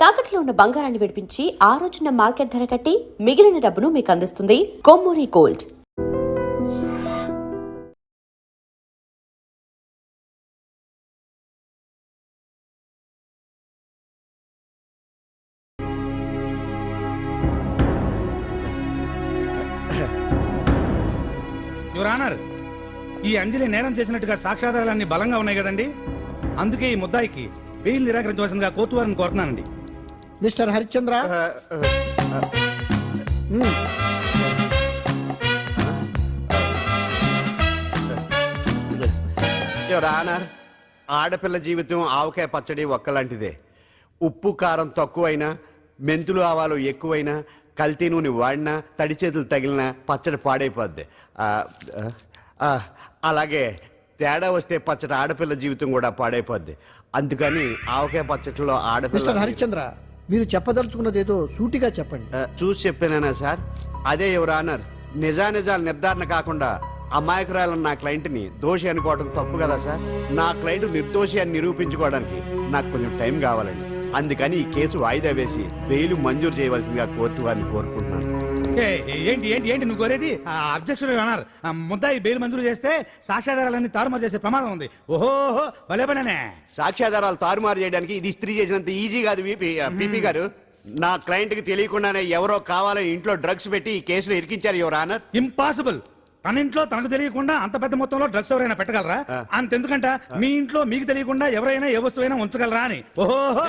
తాకట్లో ఉన్న బంగారాన్ని విడిపించి ఆ రోజున మార్కెట్ ధర కట్టి మిగిలిన డబ్బును మీకు అందిస్తుంది కొమ్మూరి గోల్డ్. యువర్ ఆనర్, ఈ అంజలి నేరం చేసినట్టుగా సాక్ష్యాధారాలన్నీ బలంగా ఉన్నాయి కదండి. అందుకే ఈ ముద్దాయికి బెయిల్ నిరాకరించవలసిందిగా కోర్టు వారిని కోరుతున్నానండి. మిస్టర్ హరిశ్చంద్ర, యువర్ ఆనర్, ఆడపిల్ల జీవితం ఆవకాయ పచ్చడి ఒక్కలాంటిదే. ఉప్పు కారం తక్కువైనా, మెంతులు ఆవాలు ఎక్కువైనా, కల్తీ నూనె వాడినా, తడి చేతులు తగిలినా పచ్చడి పాడైపోద్ది. అలాగే తేడా వస్తే పచ్చడి ఆడపిల్ల జీవితం కూడా పాడైపోద్ది. అందుకని ఆవకాయ పచ్చడిలో ఆడపిల్ల. మిస్టర్ హరిశ్చంద్ర, మీరు చెప్పదలుచుకున్నది ఏదో సూటిగా చెప్పండి. చూసి చెప్పానా సార్? అదే యువర్ ఆనర్, నిజానిజాలు నిర్ధారణ కాకుండా అమాయకురాలను నా క్లయింట్ని దోషి అనుకోవడం తప్పు కదా సార్. నా క్లయింట్ నిర్దోషి అని నిరూపించుకోవడానికి నాకు కొంచెం టైం కావాలండి. అందుకని ఈ కేసు వాయిదా వేసి బెయిల్ మంజూరు చేయవలసిందిగా కోర్టు వారిని కోరుకుంటున్నాను. ఏంటి ఏంటి ఏంటి నువ్వు కోరేది? Objection your. ముద్దాయి బెయిల్ మంజూరు చేస్తే సాక్ష్యాధారాలన్నీ తారుమారు చేసే ప్రమాదం ఉంది. ఓహో భలే పనేనే. సాక్ష్యాధారాలు తారుమారు చేయడానికి ఇది ఇస్త్రీ చేసినంత ఈజీ కాదు పీపీ గారు. నా క్లయింట్ కి తెలియకుండానే ఎవరో కావాలని ఇంట్లో డ్రగ్స్ పెట్టి ఈ కేసులో ఇరికించారు యువర్ ఆనర్. ఇంపాసిబుల్. తన ఇంట్లో తనకు తెలియకుండా అంత పెద్ద మొత్తంలో డ్రగ్స్ ఎవరైనా పెట్టగలరా? అంతెందుకంట మీ ఇంట్లో మీకు తెలియకుండా ఎవరైనా ఏ వస్తువైనా ఉంచగలరా అని. ఓహో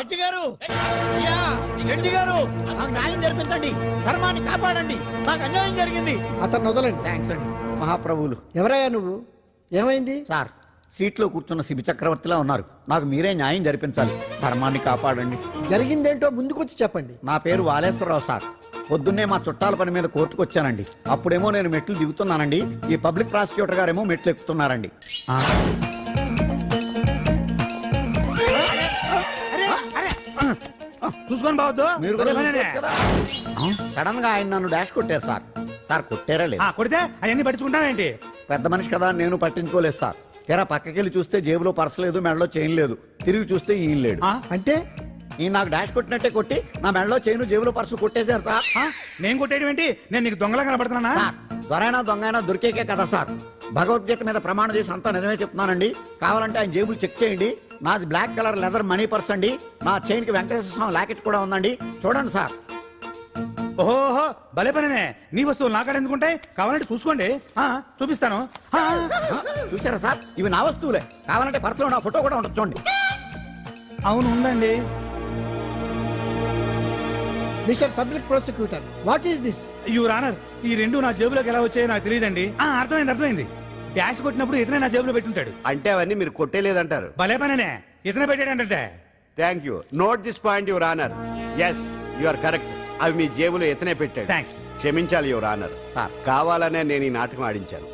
న్యాయం జరిపించండి, ధర్మాన్ని కాపాడండి, నాకు అన్యాయం జరిగింది. అతను వదలండి. థ్యాంక్స్ అండి మహాప్రభువులు. ఎవరయ్యా నువ్వు? ఏమైంది? సార్, సీట్లో కూర్చున్న శిబి చక్రవర్తిలా ఉన్నారు. నాకు మీరే న్యాయం జరిపించాలి, ధర్మాన్ని కాపాడండి. జరిగిందేంటో ముందుకొచ్చి చెప్పండి. నా పేరు వాలేశ్వరరావు సార్. పొద్దున్నే మా చుట్టాల పని మీద కోర్టుకు వచ్చానండి. అప్పుడేమో నేను మెట్లు దిగుతున్నానండి, ఈ పబ్లిక్ ప్రాసిక్యూటర్ గారేమో మెట్లు ఎక్కుతున్నారండి. చూసుకొని బావద్దు. మీరు సడన్ గా ఆయన నన్ను డాష్ కొట్టారు సార్. సార్ కొట్టారా లేదు? కొడితే అవన్నీ పట్టించుకుంటావేంటి? పెద్ద మనిషి కదా నేను పట్టించుకోలేదు సార్. తెర పక్కకెళ్ళి చూస్తే జేబులో పర్స్ లేదు, మెడలో చైన్ లేదు. తిరిగి చూస్తే ఈయన లేడు. అంటే ఈ నాకు డాష్ కొట్టినట్టే కొట్టి నా మెడలో చైను జేబులో పర్సు కొట్టేశారు సార్. నేను కొట్టేయడం ఏంటి? నేను నీకు దొంగలా కనబడుతున్నా సార్? దొరైనా దొంగైనా దొరికేకే కదా సార్. భగవద్గీత మీద ప్రమాణం చేసి అంతా నిజమే చెప్తున్నానండి. కావాలంటే ఆయన జేబులు చెక్ చేయండి. నాది black colour leather money purse అండి. నా చైన్ కి వెంకటేశ్వర స్వామి లాకెట్ కూడా ఉందండి, చూడండి సార్. ఓహో భలే పనే. నీ వస్తువులు నాకాడ ఎందుకుంటాయి? కావాలంటే చూసుకోండి, చూపిస్తాను. చూసారా సార్, ఇవి నా వస్తువులే. కావాలంటే పర్సులో నా ఫోటో కూడా ఉండదు, చూడండి. అవును ఉందండి. Mister public prosecutor, what is this? Your honour, ఈ రెండు నా జేబులోకి ఎలా వచ్చాయో నాకు తెలియదండి. అర్థమైంది. డాష్ కొట్టినప్పుడు ఇతనే నా జేబులో పెట్టుంటాడు. అంటే అవన్నీ మీరు కొట్టేలేదంటారు? భలే పనే, ఇతనే పెట్టాడంటే. Thank you. Note this point your honour. Yes, you are correct. అవి మీ జేబులో ఎతనే పెట్టాడు. థ్యాంక్స్. క్షమించాలి యువర్ ఆనర్. సార్, కావాలనే నేను ఈ నాటకం ఆడించాను.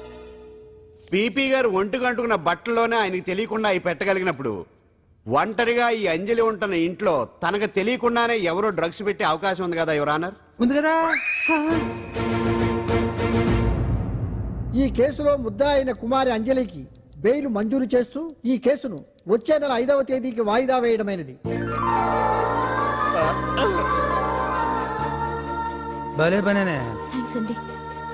పీపీ గారు ఒంటికి అంటుకున్న బట్టల్లోనే ఆయనకి తెలియకుండా అవి పెట్టగలిగినప్పుడు, ఒంటరిగా ఈ అంజలి ఉంటున్న ఇంట్లో తనకు తెలియకుండానే ఎవరో డ్రగ్స్ పెట్టే అవకాశం ఉంది కదా యువర్ ఆనర్. ఉంది కదా. ఈ కేసులో ముద్దా అయిన కుమారి అంజలికి బెయిల్ మంజూరు చేస్తూ ఈ కేసును వచ్చే నెల 5వ తేదీకి వాయిదా వేయడమైనది. భలే పనేనే. థ్యాంక్స్ అండి,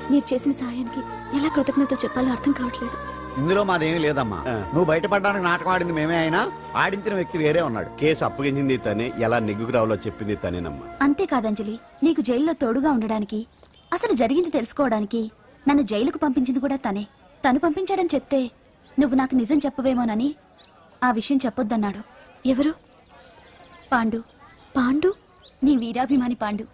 మీరు చేసిన సహాయానికి ఎలా కృతజ్ఞతలు చెప్పాలో అర్థం కావట్లేదు. ఇందులో మాదేమీ లేదమ్మా. నువ్వు బయటపడడానికి నాటకం ఆడింది మేమే అయినా ఆడించిన వ్యక్తి వేరే ఉన్నాడు. కేసు అప్పగించింది తనే, ఎలా నెగ్గుకు రావాలో చెప్పింది తనేనమ్మా. అంతేకాదంజలి, నీకు జైల్లో తోడుగా ఉండడానికి, అసలు జరిగింది తెలుసుకోవడానికి నన్ను జైలుకు పంపించింది కూడా తనే. తను పంపించాడని చెప్తే నువ్వు నాకు నిజం చెప్పవేమోనని ఆ విషయం చెప్పొద్దన్నాడు. ఎవరు? పాండు. పాండు, నీ వీరాభిమాని పాండు.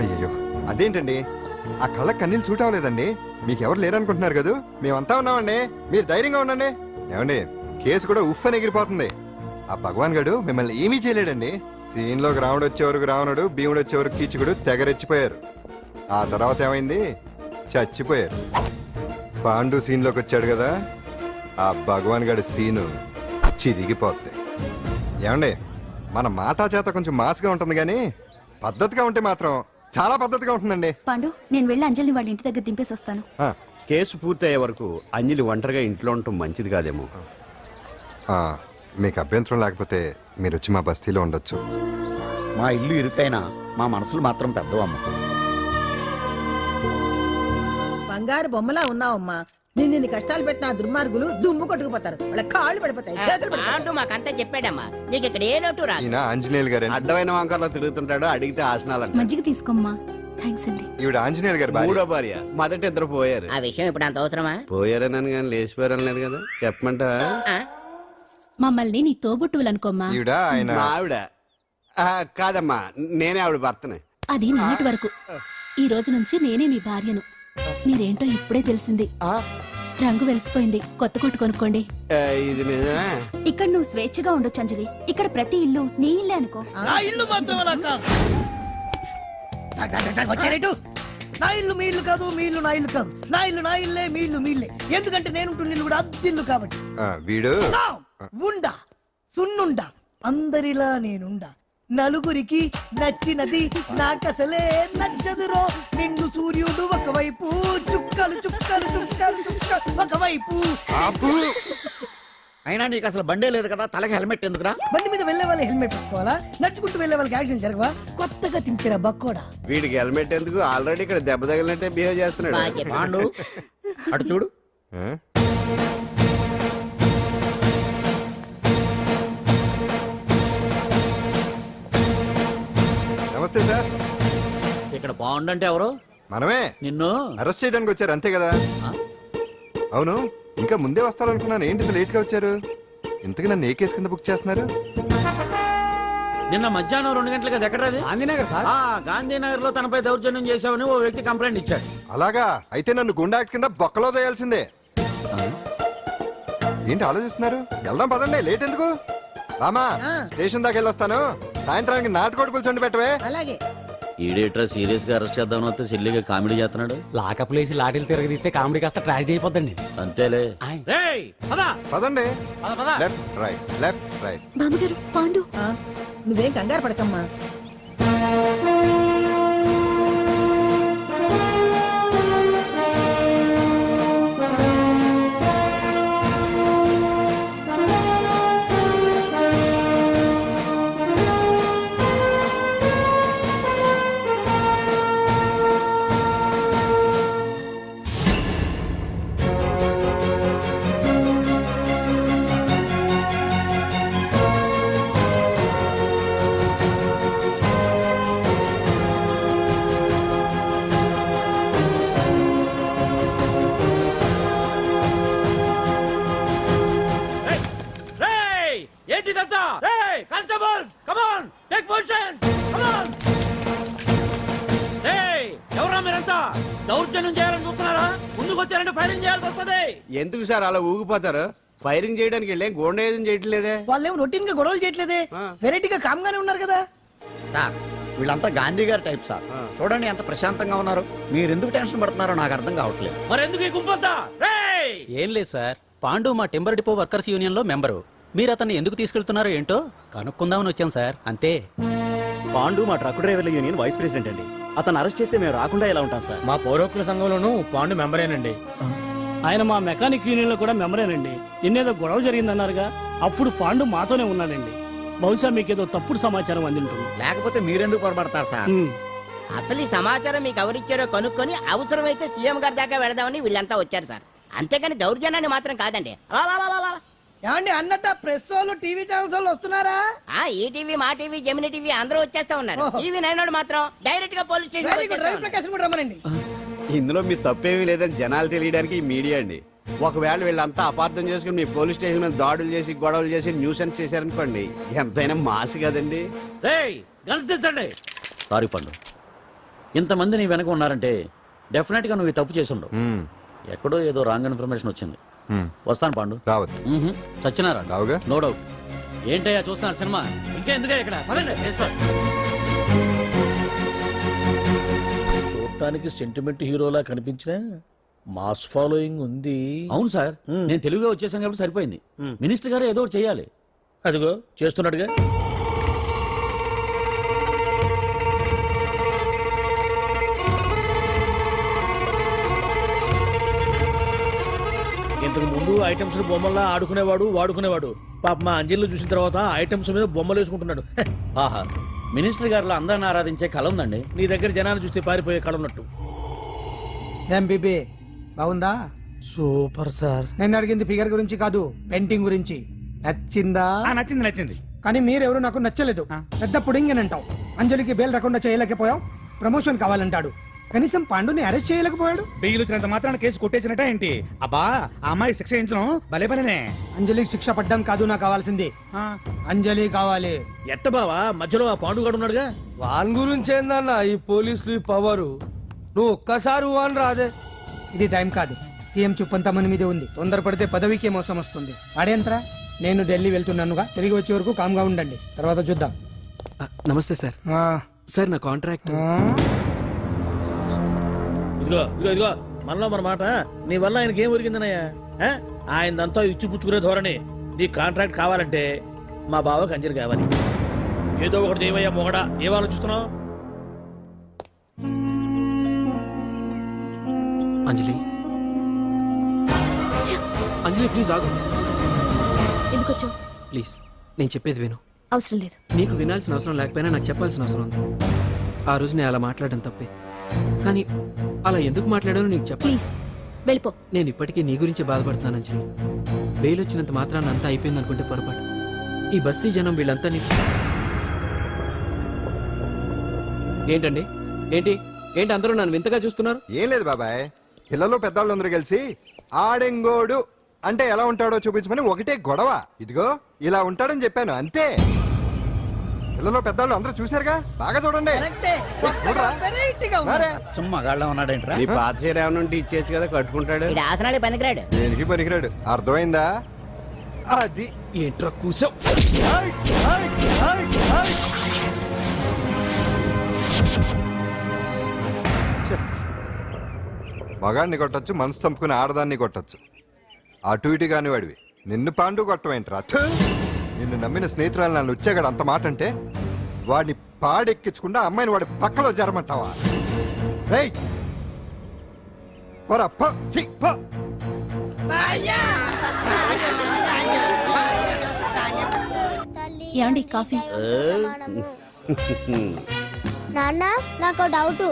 అయ్యో, అదేంటండి ఆ కళ్ళ కన్నీళ్ళు సూట్ అవ్వలేదండి. మీకెవరు లేరనుకుంటున్నారు కదా, మేమంతా ఉన్నామండి. మీరు ధైర్యంగా ఉండండి. ఏమండి, కేసు కూడా ఉఫ్ అని ఎగిరిపోతుంది. ఆ భగవాన్ గడు మిమ్మల్ని ఏమీ చేయలేడండి. సీన్ లోకి రావణుడు వచ్చే వరకు రావణుడు, భీముడు వచ్చే వరకు కీచుకుడు తెగరెచ్చిపోయారు. ఆ తర్వాత ఏమైంది? చచ్చిపోయారు. పాండు సీన్లోకి వచ్చాడు కదా, ఆ భగవాన్ గడి సీను చిరిగిపోద్ది. ఏమండి, మన మాటా చేత కొంచెం మాస్గా ఉంటుంది కానీ పద్ధతిగా ఉంటే మాత్రం చాలా పద్ధతిగా ఉంటుందండి. పాండు నేను వెళ్ళి అంజలిని వాళ్ళ ఇంటి దగ్గర దింపేసి వస్తాను. ఆ, కేసు పూర్తయ్యే వరకు అంజలి ఒంటరిగా ఇంట్లో ఉండటం మంచిది కాదేమో. ఆ, మీకు అభ్యంతరం లేకపోతే మీరు వచ్చి మా బస్తీలో ఉండొచ్చు. మా ఇల్లు ఇరుకైనా మా మనసులు మాత్రం పెద్దవమ్మ. బంగారు బొమ్మలా ఉన్నావమ్మా. నిన్ను కష్టాలు పెట్టిన ఆ దుర్మార్గులు దుమ్ము కొట్టుకుపోతారు. వాళ్ళ కాళ్ళు పడిపోతాయి, చేతులు పడిపోతాయి. అంటూ మాకంతా చెప్పాడమ్మా. నీకు ఇక్కడ ఏ లోటు రాదు. ఈయన ఆంజనేయులు గారు. అడ్డమైన వంకర్లో తిరుగుతుంటాడు, అడిగితే ఆసనాలంట. మజ్జిగ తీసుకోమ్మా. థ్యాంక్స్ అండి. ఈవిడ ఆంజనేయులు గారు భార్య. మూడో భార్య. మొదటి ఇద్దరు పోయారు. ఆ విషయం ఇప్పుడు అంత అవసరమా? పోయారనని కానీ లేచిపోయారని లేదు కదా, చెప్పమంటా. ఆ? మమ్మల్ని నీ తోబుట్టువులనుకోమ్మా. ఈవిడ ఆయన. మా ఆవిడ కాదమ్మా, నేనే ఆవిడ భర్తనే. అది నిన్నటి వరకు. ఈ రోజు నుంచి నేనే మీ భార్యను. మీరేంటో ఇప్పుడే తెలిసింది. రంగు వెలిసిపోయింది, కొత్త కొట్టు కొనుక్కోండి. ఇది నిజమే. ఇక్కడ నువ్వు స్వేచ్ఛగా ఉండొచ్చు అంజలి. ఇక్కడ ప్రతి ఇల్లు నీ ఇల్లే అనుకో. నా ఇల్లు మాత్రం అలా కాదు. వచ్చారేటు? నా ఇల్లు మీ ఇల్లు కాదు, మీ ఇల్లు నా ఇల్లు కాదు. నా ఇల్లు నా ఇల్లే, మీ ఇల్లు మీ ఇల్లే. ఎందుకంటే నేను ఇల్లు కూడా అద్దిల్లు కాబట్టి. వీడు ఉండా సున్నుండా అందరిలా నేనుండా. నలుగురికి నచ్చినది నాకసలే నచ్చదురో. నిండు సూర్యుడు ఒకవైపు, చుక్కలు చుక్కలు చుక్కలు చుక్కలు ఒకవైపు. అయినా నీకు అసలు బండే లేదు కదా, తలకి హెల్మెట్ ఎందుకురా? బండి మీద వెళ్లే వాళ్ళు హెల్మెట్ పెట్టుకోవాలా? నడుచుకుంటూ వెళ్లే వాళ్ళకి యాక్షన్ జరగవా? కొత్తగా తింటారా బక్కోడా? వీడికి హెల్మెట్ ఎందుకు? ఆల్రెడీ ఇక్కడ దెబ్బ తగిలినట్టే బిహేవ్ చేస్తున్నాడు. బాగా చెప్పావు. పాండు అటు చూడు. ఆ? నమస్తే సార్. ఇక్కడ బాగుండంటే ఎవరు? మనమే. నిన్ను అరెస్ట్ చేయడానికి వచ్చారు అంతే కదా? అవును, ఇంకా ముందే వస్తారనుకున్నాను. ఏంటి లేట్ గా వచ్చారు? ఇంతకు నన్ను ఏ కేసు కింద బుక్ చేస్తున్నారు? నిన్న మధ్యాహ్నం 2 గంటలకు అది ఎక్కడది? గాంధీనగర్ లో తనపై దౌర్జన్యం చేశావని ఓ వ్యక్తి కంప్లైంట్ ఇచ్చాడు. అలాగా? అయితే నన్ను గుండా యాక్ట్ కింద బొక్కలో చేయాల్సిందే. ఏంటి ఆలోచిస్తున్నారు? వెళ్దాం పదండి, లేట్ ఎందుకు? రామా, స్టేషన్ దాకా వెళ్ళొస్తాను. సాయంత్రానికి నాటుకోడి పులుసు పెట్టవే. అలాగే. ఈడేట్రా సీరియస్ గా అరెస్ట్ చేద్దామని వస్తే సిల్లిగా కామెడీ చేస్తున్నాడు. లాకప్ లేసి లాఠీలు తిరగదీస్తే కామెడీ కాస్త ట్రాజడీ అయిపోద్దండి. అంతేలే. పదండి. Left right, left right. బామ్మగారు, పాండు. నువ్వేం కంగారు పడకమ్మా. ఏంటిదంతా? Constables, come on, take position, come on. ఎవరా మీరంతా? దౌర్జన్యం చేయాలని చూస్తున్నారా? ముందుకు వచ్చారంటే ఫైరింగ్ చేయాల్సి వస్తుంది. ఎందుకు సార్ అలా ఊగిపోతారు? ఫైరింగ్ చేయడానికి వెళ్ళేం గోండేజం చేయట్లేదే. వాళ్ళేం రొటీన్ గా గొడవలు చేయట్లేదే, వెరైటీగా కామ్గానే ఉన్నారు కదా. సార్ వీళ్ళంతా గాంధీ గారి టైప్ సార్. చూడండి ఎంత ప్రశాంతంగా ఉన్నారు. మీరు ఎందుకు టెన్షన్ పడుతున్నారో నాకు అర్థం కావట్లేదు. మరి ఎందుకు ఈ గుంపంతా? ఏం లేదు సార్, పాండు మా టింబర్ డిపో వర్కర్స్ యూనియన్ లో మెంబరు. మీరు అతన్ని ఎందుకు తీసుకెళ్తున్నారో ఏంటో కనుక్కుందామని వచ్చాం సార్, అంతే. పాండు మా ట్రక్ డ్రైవర్ల యూనియన్ వైస్ ప్రెసిడెంట్ అండి. అతను అరెస్ట్ చేస్తే మేము రాకుండా ఎలా ఉంటాం సార్? మా పౌరోక్తుల సంఘంలోనూ పాండు మెంబరేనండి. ఆయన మా మెకానిక్ యూనియన్ లో కూడా మెంబరేనండి. నిన్నేదో గొడవ జరిగిందన్నారుగా, అప్పుడు పాండు మాతోనే ఉన్నాడండి. బహుశా మీకేదో తప్పుడు సమాచారం అందింటుంది. లేకపోతే మీరెందుకు పొరపడతారు సార్? అసలు ఈ సమాచారం మీకు ఎవరిచ్చారో కనుక్కొని అవసరమైతే సీఎం గారి దాకా వెళదామని వీళ్ళంతా వచ్చారు సార్. అంతేకాని దౌర్జన్యాన్ని మాత్రం కాదండి. ఏమండి అన్నట్టు ప్రెస్ వాళ్ళు, టీవీ ఛానల్స్ వాళ్ళు వస్తున్నారా? ఈటీవీ, మా టీవీ, జమిని టీవీ అందరూ వచ్చేస్తా ఉన్నారు. టీవీ 9 వాళ్ళు మాత్రం డైరెక్ట్ గా పోలీస్ స్టేషన్ రమ్మనండి. ఇందులో మీ తప్పేమీ లేదని జనాలు తెలియడానికి ఈ మీడియా అండి. ఒకవేళ వీళ్ళంతా అపార్థం చేసుకుని మీ పోలీస్ స్టేషన్ మీద దాడులు చేసి గొడవలు చేసి న్యూసెన్స్ చేశారనుకోండి, ఎంతైనా మాసి కదండి. సారీ పండు, ఇంతమంది నీ వెనక ఉన్నారంటే డెఫినెట్ గా నువ్వు ఈ తప్పు చేసి ఉండవు. ఎక్కడో ఏదో రాంగ్ ఇన్ఫర్మేషన్ వచ్చింది. వస్తాను పాండు. రావద్దు. చచ్చినారా? రావుగా. No doubt. ఏంటయ్యా చూస్తున్నారు సినిమా? ఇంకా ఎందుకే ఇక్కడ? చూడటానికి సెంటిమెంట్ హీరోలా కనిపించినా మాస్ ఫాలోయింగ్ ఉంది. అవును సార్, నేను తెలుగుగా వచ్చేసాను కాబట్టి సరిపోయింది. మినిస్టర్ గారు ఏదో ఒకటి చేయాలి. అదిగో చేస్తున్నాడుగా. ఇంతకు ముందు ఐటమ్స్ బొమ్మల్లా ఆడుకునేవాడు, వాడుకునేవాడు. పాప మా అంజలిలో చూసిన తర్వాత ఐటమ్స్ మీద బొమ్మలు వేసుకుంటున్నాడు. ఆహా, మినిస్టర్ గారిలో అందరిని ఆరాధించే కళ ఉందండి. నీ దగ్గర జనాన్ని చూస్తే పారిపోయే కళ ఉన్నట్టు. బీబీ బాగుందా? Super sir. నేను అడిగింది ఫిగర్ గురించి కాదు, పెయింటింగ్ గురించి. నచ్చిందా? నచ్చింది నచ్చింది. కానీ మీరెవరు నాకు నచ్చలేదు. పెద్ద పుడింగ్ అని అంటావు. అంజలికి బెయిల్ రాకుండా చేయలేకపోయావు. ప్రమోషన్ కావాలంటాడు. కనీసం పాండుని అరెస్ట్ చేయలేకపోయాడు. బెయిల్ వచ్చినంత మాత్రాన కేసు కొట్టేసినట్ట ఏంటి? అబ్బా, ఆ అమ్మాయి శిక్ష వేయించడం భలే పనినే. అంజలికి శిక్ష పడ్డం కాదు నాకు కావాల్సింది. అంజలి కావాలి. ఎట్ట బావా, మధ్యలో ఆ పాండుగాడు ఉన్నాడుగా. వాన్ గురించి ఏందన్న ఈ పోలీసులు ఈ పవరు? నువ్వు ఒక్కసారి వాన్ రాదే. ఇది టైం కాదు. సీఎం చుప్పంతా మన మీదే ఉంది. తొందరపడితే పదవికే మోసం వస్తుంది. వాడేంతరా? నేను ఢిల్లీ వెళ్తున్నానుగా, తిరిగి వచ్చే వరకు కామ్గా ఉండండి, తర్వాత చూద్దాం. నమస్తే సార్. సార్ నా కాంట్రాక్ట్. ఇదిగో ఇదిగో ఇదిగో, మనలో మన మాట. నీ వల్ల ఆయనకి ఏం ఒరిగిందనయ్యా? ఆయనంతా ఇచ్చి పుచ్చుకునే ధోరణి. నీ కాంట్రాక్ట్ కావాలంటే మా బావకి అంజలి కావాలి. ఏదో ఒకటి దేవయ్యా మొగడా, ఏం ఆలోచిస్తున్నావు? అంజలి, అంజలి ప్లీజ్ ఆగు. ఎందుకొచ్చో? ప్లీజ్ నేను చెప్పేది విను. అవసరం లేదు. నీకు వినాల్సిన అవసరం లేకపోయినా నాకు చెప్పాల్సిన అవసరం ఉంది. ఆ రోజు నేను అలా మాట్లాడడం తప్పే, కానీ అలా ఎందుకు మాట్లాడానో నీకు చెప్ప. ప్లీజ్ వెళ్ళిపో. నేను ఇప్పటికీ నీ గురించి బాధపడుతున్నాను అంజలి. బెయిల్ వచ్చినంత మాత్రాన్ని అంతా అయిపోయింది అనుకుంటే పొరపాటు. ఈ బస్తీ జనం వీళ్ళంతా నీకు ఏంటండి? ఏంటి ఏంటి అందరూ నన్ను వింతగా చూస్తున్నారు? ఏం లేదు బాబాయ్, పిల్లలు పెద్దవాళ్ళు అందరూ కలిసి ఆడెంగోడు అంటే ఎలా ఉంటాడో చూపించమని ఒకటే గొడవ. ఇదిగో ఇలా ఉంటాడని చెప్పాను అంతే. పిల్లలు పెద్దవాళ్ళు అందరూ చూశారుగా, బాగా చూడండి. మరే. సుమ్మా గాళ్ళ ఉన్నాడేంట్రా? నీ పాత చీర ఏమైనా ఉంటే ఇచ్చేచ్చు కదా, కట్టుకుంటాడు. ఇది ఆసనాలే పనికిరాడు. దేనికి పనికిరాడు, అర్థమైందా? అది ఏంట్రా కూసావ్? మగాడిని కొట్టొచ్చు, మనసు చంపుకుని ఆడదాన్ని కొట్టొచ్చు. అటు ఇటు కాని వాడివి నిన్ను పాండు కొట్టమేంట్రా? నిన్ను నమ్మిన స్నేహితురాలు నన్ను వచ్చాగాడు అంత మాట అంటే వాడిని పాడెక్కించకుండా అమ్మాయిని వాడి పక్కలో జరమంటావా? ఏయ్ పోరా, పో, ఛీ, పో. ఏమండి కాఫీ? నాన్న నాకు డౌట్.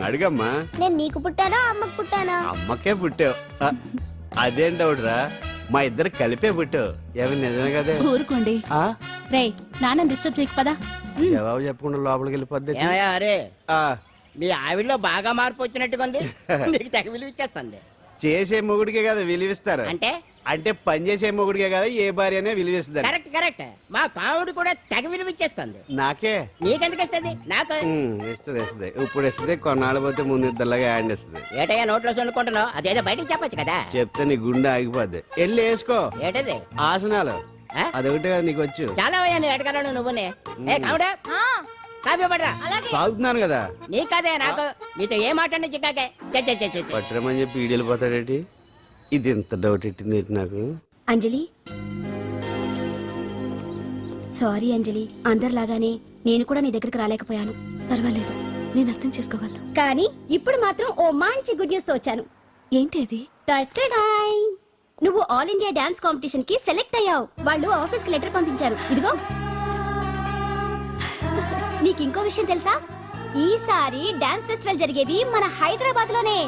అడిగమ్మా. నేను నీకు పుట్టానా అమ్మకు పుట్టానా? అమ్మకే పుట్టావు. అదేం డౌట్ రా, మా ఇద్దరు కలిపే పుట్టావు. ఏమి నిజమే కదే? ఊరుకోండి. రే నాన్న డిస్టర్బ్ చేయకు పదా. జవాబు చెప్పకుండా లోపలికి వెళ్ళిపోద్ది. ఏమయ్యా అరే, మీ ఆవిడలో బాగా మార్పు వచ్చినట్టుగా ఉంది. నీకు తెగ విలువ ఇచ్చేస్తుంది. చేసే మొగుడికే కదా విలువిస్తారు. అంటే అంటే పని చేసే మొగుడికే కదా ఏ భార్య అనే విలువిస్తారు. Correct correct. మా కావుడు కూడా తెగ విలువ ఇచ్చేస్తుంది. నాకే నీకెందుకు ఇస్తుంది? నాకు ఇస్తుంది ఇస్తుంది. ఇప్పుడు ఇస్తుంది, కొన్నాళ్ళు పోతే ముందు ఇద్దరులాగా హ్యాండ్ ఇస్తుంది. ఏటయ్యా నోట్లో చల్లుకుంటున్నావు? అదేదో బయటికి చెప్పొచ్చు కదా. చెప్తే నీ గుండె ఆగిపోద్ది. వెళ్ళి వేసుకో ఏటది? ఆసనాలు. అదొకటి కదా నీకు వచ్చు. చాలా అయ్యా నువ్వు ఎడగలను నువ్వునే. ఏ కావుడా కాఫీ పడరా. తాగుతున్నాను కదా. నీ కాదే నాకు. నీతో ఏ మాట్లాడి చిక్కాకే. పట్టరమని చెప్పి ఈడు వెళ్ళిపోతాడేటి? ఇది ఎంత డౌట్ ఎట్టింది ఏంటి నాకు? అంజలి సారీ అంజలి, అందరిలాగానే నేను కూడా నీ దగ్గరికి రాలేకపోయాను. పర్వాలేదు, నేను అర్థం చేసుకోగలను. కానీ ఇప్పుడు మాత్రం ఓ మంచి గుడ్ న్యూస్ తో వచ్చాను. ఏంటి అది? నువ్వు ఆల్ ఇండియా డాన్స్ కాంపిటీషన్ కి సెలెక్ట్ అయ్యావు. వాళ్ళు ఆఫీస్ కి లెటర్ పంపించారు. ఇదిగో. నీకు ఇంకో విషయం తెలుసా? ఈసారి డాన్స్ ఫెస్టివల్ జరిగేది మన హైదరాబాద్ లోనే.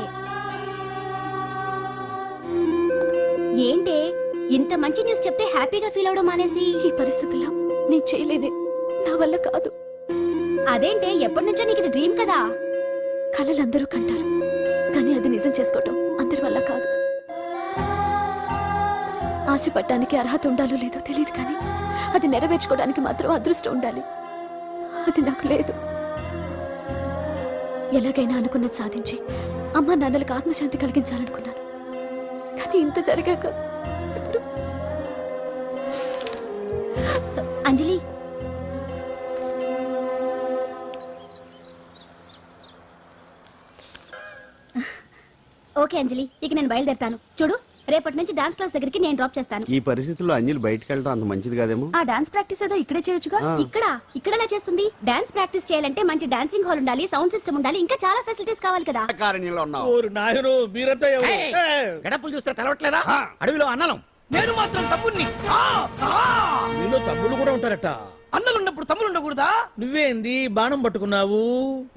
ఏంటే ఇంత మంచి న్యూస్ చెప్తే హ్యాపీగా ఫీల్ అవడం మానేసి? ఈ పరిస్థితుల్లో నేను చేయలేనే, నా వల్ల కాదు. అదేంటే ఎప్పటి నుంచో నీకు ఇది డ్రీమ్ కదా? కలలందరూ కంటారు, కానీ అది నిజం చేసుకోవటం అందరి వల్ల కాదు. ఆశపడటానికి అర్హత ఉండాలో లేదో తెలియదు, కానీ అది నెరవేర్చుకోవడానికి మాత్రం అదృష్టం ఉండాలి. అది నాకు లేదు. ఎలాగైనా అనుకున్నది సాధించి అమ్మా నాన్నలకు ఆత్మశాంతి కలిగించాలనుకున్నాను, కానీ ఇంత జరిగాక ఇప్పుడు అంజలి ఓకే అంజలి, ఇక నేను బయలుదేరుతాను. చూడు, రేపటి నుంచి డాన్స్ క్లాస్ దగ్గరికి నేను డ్రాప్ చేస్తాను. ఈ పరిస్థితుల్లో అంజలి బయటకు వెళ్ళడం అంత మంచిది కాదేమో. ఆ డాన్స్ ప్రాక్టీస్ ఏదో ఇక్కడే చేయొచ్చుగా. ఇక్కడ ఎలా చేస్తుంది? డాన్స్ ప్రాక్టీస్ చేయాలంటే మంచి డాన్సింగ్ హాల్ ఉండాలి, సౌండ్ సిస్టమ్ ఉండాలి, ఇంకా చాలా ఫెసిలిటీస్ కావాలి కదా. కారణ్యంలో ఉన్నావు. ఓరు నాయనో, మీరంతా ఎవరు? గడపలు చూస్తే తెలవట్లేదా? అడవిలో అన్నలం. నేను మాత్రం తమ్ముణ్ణి. మీలో తమ్ముళ్ళు కూడా ఉంటారట. అన్నలున్నప్పుడు తమ్ముడు ఉండకూడదా? నువ్వేంది బాణం పట్టుకున్నావు?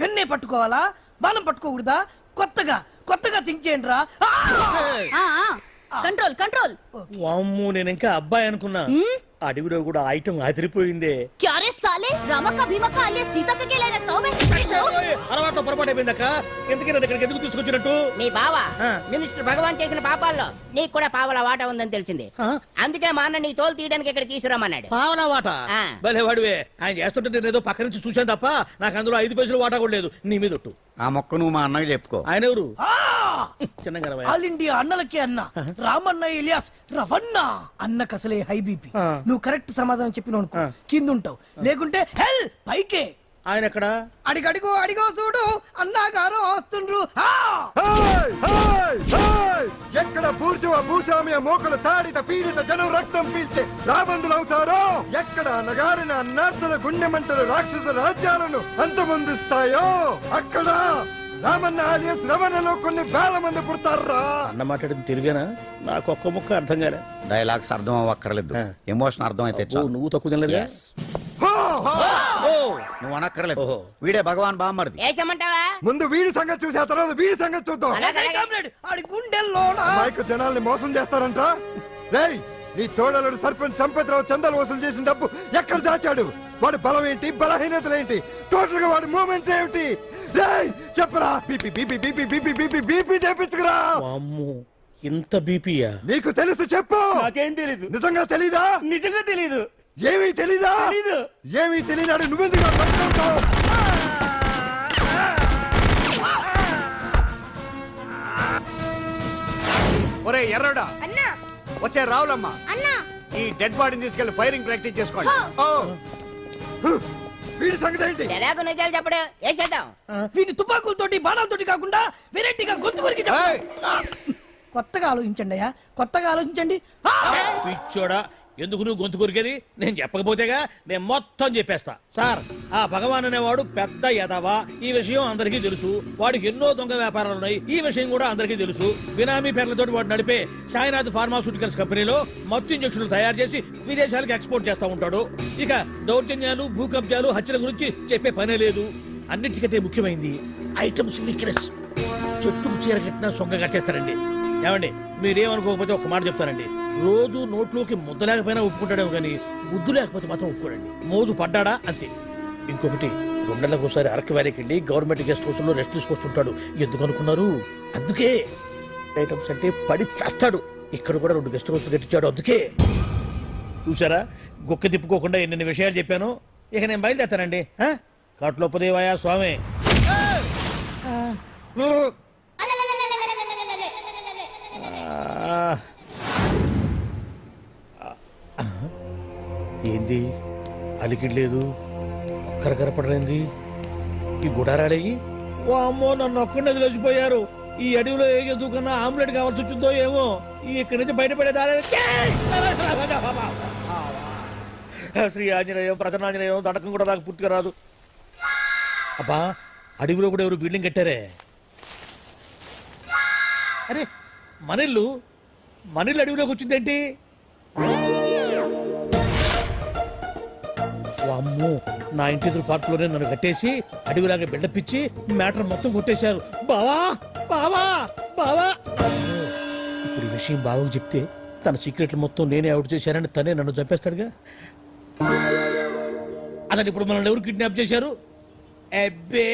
గన్నే పట్టుకోవాలా, బాణం పట్టుకోకూడదా? కొత్తగా థింక్ చేయండి రా. Control control. వామ్మో, నేను ఇంకా అబ్బాయి అనుకున్నా. అడవిలో కూడా ఐటమ్ అదిరిపోయిందే. క్యారే సాలే, రామక్క భీమక్క అల్లే సీతక్క కేలేనా సౌమే. అలవాటు పొరపాటు అయిపోయిందక్క. ఎందుకని నన్ను ఇక్కడికి ఎందుకు తీసుకొచ్చినట్టు? మీ బావ మినిస్టర్ భగవాన్ చేసిన పాపాల్లో నీకు కూడా పావల వాటా ఉందని తెలిసింది. అందుకే మా అన్న నీ తోలు తీయడానికి ఇక్కడ తీసుకురామన్నాడు. పావలా వాటా? ఆ. భలే వాడివే. ఆయన చేస్తుంటే నేను ఏదో పక్క నుంచి చూశాను తప్ప నాకు అందులో 5 పైసలు వాటా కూడా లేదు. నీ మీద ఒట్టు. ఆ మొక్క నువ్వు మా అన్నకి చెప్పుకో. ఆయన ఎవరు? చిన్నగా ఆల్ ఇండియా అన్నలకే అన్న, రామన్న ఇలియాస్ రవన్న. అన్నకు అసలే హై బీపీ. నువ్వు కరెక్ట్ సమాధానం చెప్పినావు అనుకో కింద ఉంటావు, లేకుంటే హెల్ పైకే. ఆయన ఎక్కడ? అడిగో చూడు, అన్నగారు వస్తుండ్రు. ఎక్కడ బూర్జువ భూస్వామ్య మోకలు తాడిత పీడిత జనం రక్తం పీల్చే రాబందులవుతారో, ఎక్కడ నగారిన అన్నార్థుల గుండె మంటలు రాక్షస రాజ్యాలను అంతమొందిస్తాయో, అక్కడ రామన్న ఆలియస్ రవణలో కొన్ని వేల మంది పుడతారా. అన్న మాట్లాడింది తెలుగేనా? నాకు ఒక్క ముక్క అర్థం కాలే. డైలాగ్స్ అర్థం అవ్వక్కర్లేదు, ఎమోషన్ అర్థం అయితే చాలు. నువ్వు తక్కువ తినలేదా? నువ్వు అనక్కర్లేదు. వీడే భగవాన్ బామ్మర్ది. వేసమంటావా? ముందు వీడి సంగతి చూసి ఆ తర్వాత వీడి సంగతి చూద్దాం. ఆడి గుండెల్లోనా మైకు జనాల్ని మోసం చేస్తారంట. రేయ్, నీ తోడలుడు సర్పంచ్ సంపత్రావు చందాలు వసూలు చేసిన డబ్బు ఎక్కడ దాచాడు? వాడి బలం ఏంటి, బలహీనతలు ఏంటి, టోటల్ గా వాడి మూమెంట్స్ ఏమిటి? రేయ్ చెప్పరా. BP BP BP BP BP BP తెప్పించుకురా. అమ్మో, ఇంత బీపీయా? నీకు తెలుసు చెప్పు. నాకేం తెలీదు. నిజంగా తెలీదా? నిజంగా తెలీదు. ఏమీ తెలీదా? ఏమీ తెలియనాడు నువ్వెందుకు పట్టుకుంటావు? ఒరే ఎర్రడా, వచ్చే రావులమ్మ, ఈ డెడ్ బాడీని తీసుకెళ్లి ఫైరింగ్ ప్రాక్టీస్ చేసుకోండి. వీడి సంగతి ఏంటి? ఎలాగో నిజాలు చెప్పడు, వేసేద్దాం. వీని తుపాకులతోటి బాణాలతోటి కాకుండా వెరైటీగా గొంతు వరకు కొత్తగా ఆలోచించండి అయ్యా, కొత్తగా ఆలోచించండి. పిచ్చోడా, ఎందుకు నువ్వు గొంతు కొరికేది? నేను చెప్పకపోతేగా నేను మొత్తం చెప్పేస్తా. సార్, ఆ భగవాన్ అనేవాడు పెద్ద యదవా, ఈ విషయం అందరికీ తెలుసు. వాడికి ఎన్నో దొంగ వ్యాపారాలు ఉన్నాయి, ఈ విషయం కూడా అందరికీ తెలుసు. బినామీ పేర్లతోటి వాడు నడిపే సాయినాథ్ ఫార్మాస్యూటికల్స్ కంపెనీలో మత్తు ఇంజక్షన్లు తయారు చేసి విదేశాలకు ఎక్స్పోర్ట్ చేస్తా ఉంటాడు. ఇక దౌర్జన్యాలు, భూ కబ్జాలు, హత్యల గురించి చెప్పే పనే లేదు. అన్నిటికంటే ముఖ్యమైనది ఐటమ్స్ వీక్నెస్. చెట్టుకు చీర కట్టినా సొంగ కట్టేస్తారండి. ఏమండి, మీరేమనుకోకపోతే ఒక మాట చెప్తారండి. రోజు నోట్లోకి ముద్ద లేకపోయినా ఒప్పుకుంటాడేమో కానీ బుద్ధు లేకపోతే మాత్రం ఒప్పుకోడండి. మోజు పడ్డాడా అంతే. ఇంకొకటి, 2 నెలలకు ఒకసారి అరకు వ్యాలీకి వెళ్ళి గవర్నమెంట్ గెస్ట్ హౌస్ లో రెస్ట్ తీసుకొస్తుంటాడు. ఎందుకు అనుకున్నారు? అందుకే. ఐటమ్స్ అంటే పడి చేస్తాడు. ఇక్కడ కూడా 2 గెస్ట్ హౌస్ కట్టించాడు. అందుకే. చూసారా, గుక్క తిప్పుకోకుండా ఎన్ని విషయాలు చెప్పాను. ఇక నేను బయలుదేరుతానండి. కాట్లోపదేవాయ స్వామి. ఏంది అలికిడ్ లేదు, ఒక్కరు కనపడలేంది. ఈ గుడారాడయ్యి ఓ అమ్మో, నన్ను ఒక్కడిని వదిలేసిపోయారు. ఈ అడవిలో ఏ ఎదుగుకన్నా ఆమ్లెట్ కావాల్సి వచ్చిందో ఏమో. ఇక్కడి నుంచి బయటపడేదారే. శ్రీ ఆంజనేయం, ప్రసన్నాంజనేయం, దడకం కూడా నాకు పూర్తిగా రాదు. అబ్బా, అడవిలో కూడా ఎవరు బిల్డింగ్ కట్టారే. అరే, మనిల్లు అడవిలోకి వచ్చిందేంటి? అమ్మో, నా ఇంటి ఎదురు పార్కులోనే నన్ను కట్టేసి అడవిలాగా బిల్డపిచ్చి మ్యాటర్ మొత్తం కొట్టేశారు. బావా బావా బావా. ఇప్పుడు ఈ విషయం బావకు చెప్తే తన సీక్రెట్లు మొత్తం నేనే అవుట్ చేశానని తనే నన్ను చంపేస్తాడుగా. అతను ఇప్పుడు మనల్ని ఎవరు కిడ్నాప్ చేశారు? అబ్బే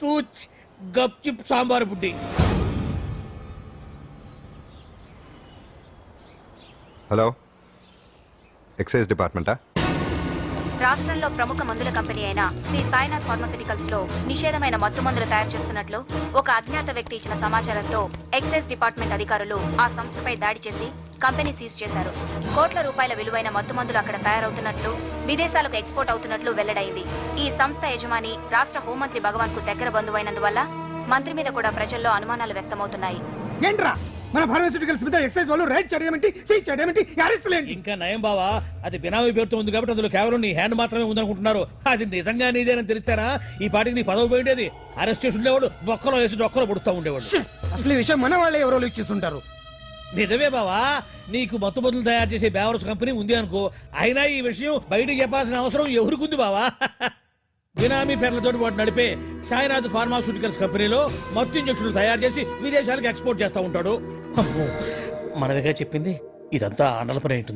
తూచ్, గప్ చిప్ సాంబార్ బుడ్డి. హలో, ఎక్సైజ్ డిపార్ట్మెంటా? రాష్ట్రంలో ప్రముఖ మందుల కంపెనీ అయిన శ్రీ సాయినాథ్ ఫార్మాస్యూటికల్స్ లో నిషేధమైన మత్తు మందులు తయారు చేస్తున్నట్లు ఒక అజ్ఞాత వ్యక్తి ఇచ్చిన సమాచారంతో ఎక్సైజ్ డిపార్ట్మెంట్ అధికారులు ఆ సంస్థపై దాడి చేసి కంపెనీ సీజ్ చేశారు. కోట్ల రూపాయల విలువైన మత్తు మందులు అక్కడ తయారవుతున్నట్లు, విదేశాలకు ఎక్స్పోర్ట్ అవుతున్నట్లు వెల్లడైంది. ఈ సంస్థ యజమాని రాష్ట్ర హోంమంత్రి భగవాన్ కు దగ్గర బంధువైనందువల్ల మంత్రి మీద కూడా ప్రజల్లో అనుమానాలు వ్యక్తమవుతున్నాయి. ఏంట్రా మన ఫార్మాస్యూటికల్స్ మీద ఎక్సైజ్ వాళ్ళు రైడ్ చేయడమేంటి సీజ్ చేయడమేంటి అరెస్టులు ఏంటి? ఇంకా నయం బావా, అది బినామీ పేరుతో ఉంది కాబట్టి అందులో కేవలం నీ హ్యాండ్ మాత్రమే ఉందనుకుంటున్నారు. అది నిజంగా నీదేనని తెలిస్తారా ఈ పాటికి నీ పదవి పోయిండేది. అరెస్ట్ చేసి ఉండేవాడు, బొక్కలో వేసి డొక్కలో పుడుతూ ఉండేవాడు. అసలు ఈ విషయం మన వాళ్ళే ఎవరో ఇచ్చేస్తుంటారు. నిజమే బావా, నీకు మత్తు మందులు తయారు చేసే బేవర్స్ కంపెనీ ఉంది అనుకో, అయినా ఈ విషయం బయటికి చెప్పాల్సిన అవసరం ఎవరికుంది బావా? బినామీ పేర్లతో వాడు నడిపే సాయినాథ్ ఫార్మాస్యూటికల్స్ కంపెనీలో మత్తు ఇంజక్షన్లు తయారు చేసి విదేశాలకు ఎక్స్పోర్ట్ చేస్తూ ఉంటాడు. అమ్మో, మనమేగా చెప్పింది, ఇదంతా ఆ నలపనే ఉంటుంది.